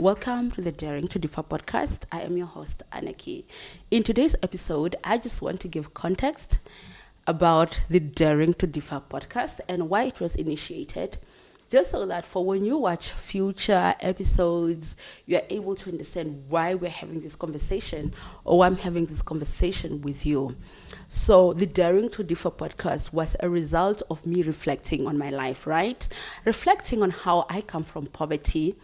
Welcome to the Daring to Differ podcast. I am your host, Anaki. In today's episode, I just want to give context about the Daring to Differ podcast and why it was initiated, just so that for when you watch future episodes, you are able to understand why we're having this conversation or why I'm having this conversation with you. So the Daring to Differ podcast was a result of me reflecting on my life, right? Reflecting on how I come from poverty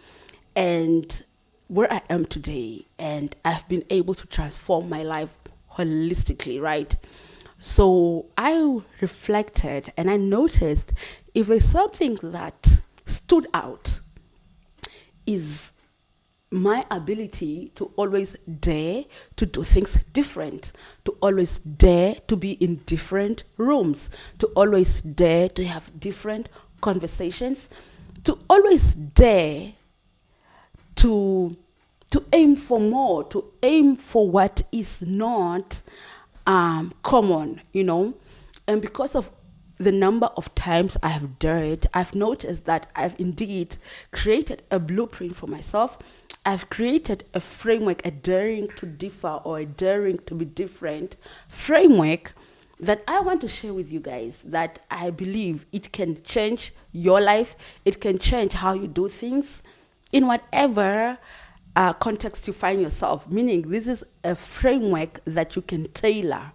and where I am today, and I've been able to transform my life holistically, right? So I reflected and I noticed if there's something that stood out is my ability to always dare to do things different, to always dare to be in different rooms, to always dare to have different conversations, to always dare to aim for more, to aim for what is not common, And because of the number of times I have dared, I've noticed that I've indeed created a blueprint for myself. I've created a framework, a daring to differ or a daring to be different framework that I want to share with you guys, that I believe it can change your life. It can change how you do things in whatever context you find yourself, meaning this is a framework that you can tailor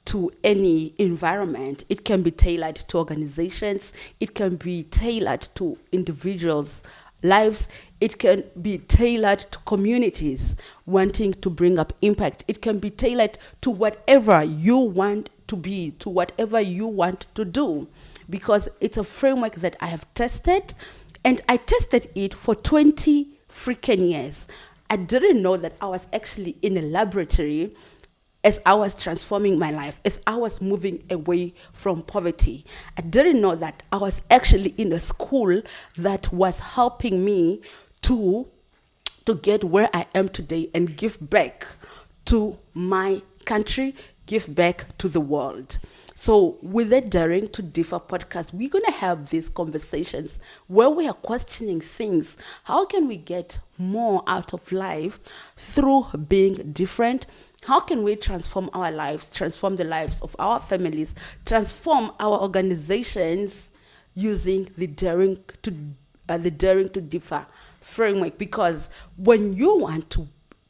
to any environment. It can be tailored to organizations. It can be tailored to individuals' lives. It can be tailored to communities wanting to bring up impact. It can be tailored to whatever you want to be, to whatever you want to do, because it's a framework that I have tested. And I tested it for 20 freaking years. I didn't know that I was actually in a laboratory as I was transforming my life, as I was moving away from poverty. I didn't know that I was actually in a school that was helping me to get where I am today and give back to my country, give back to the world. So with the Daring to Differ podcast, we're going to have these conversations where we are questioning things. How can we get more out of life through being different? How can we transform our lives, transform the lives of our families, transform our organizations using the Daring to Differ framework? Because when you want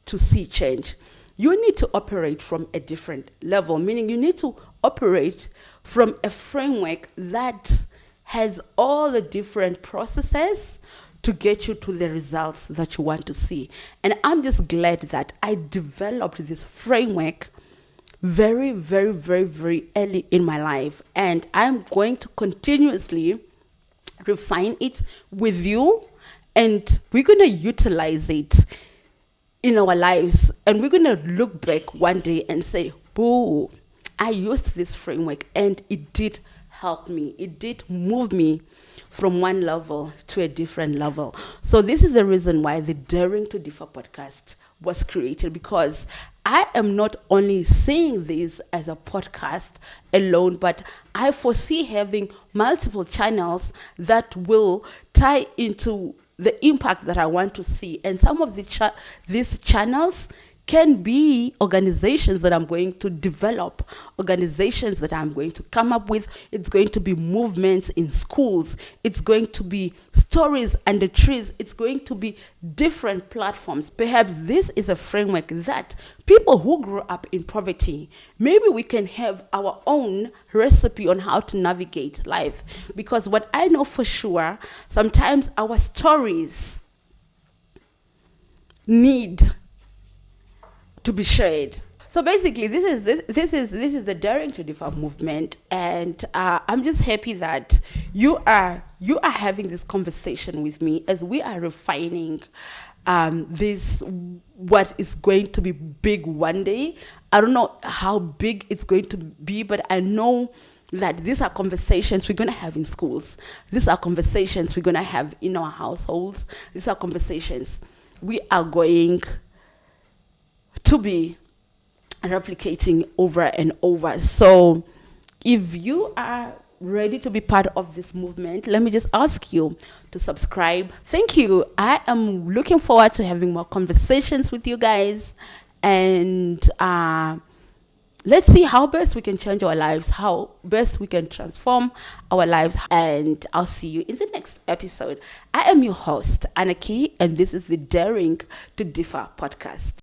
to see change, you need to operate from a different level, meaning you need to operate from a framework that has all the different processes to get you to the results that you want to see. And I'm just glad that I developed this framework very, very, very, very early in my life. And I'm going to continuously refine it with you, and we're going to utilize it in our lives, and we're going to look back one day and say, "Boo, I used this framework and it did help me. It did move me from one level to a different level." So this is the reason why the Daring to Differ podcast was created, because I am not only seeing this as a podcast alone, but I foresee having multiple channels that will tie into the impact that I want to see. And some of these channels can be organizations that I'm going to develop, organizations that I'm going to come up with. It's going to be movements in schools. It's going to be stories under trees. It's going to be different platforms. Perhaps this is a framework that people who grew up in poverty, maybe we can have our own recipe on how to navigate life. Because what I know for sure, sometimes our stories need to be shared. So basically, this is the Daring to Differ movement, and I'm just happy that you are having this conversation with me as we are refining this, what is going to be big one day. I don't know how big it's going to be, but I know that these are conversations we're going to have in schools. These are conversations we're going to have in our households. These are conversations we are going to be replicating over and over. So if you are ready to be part of this movement, let me just ask you to subscribe. Thank you. I am looking forward to having more conversations with you guys, and let's see how best we can change our lives, how best we can transform our lives. And I'll see you in the next episode. I am your host, Anaki, and this is the Daring to Differ podcast.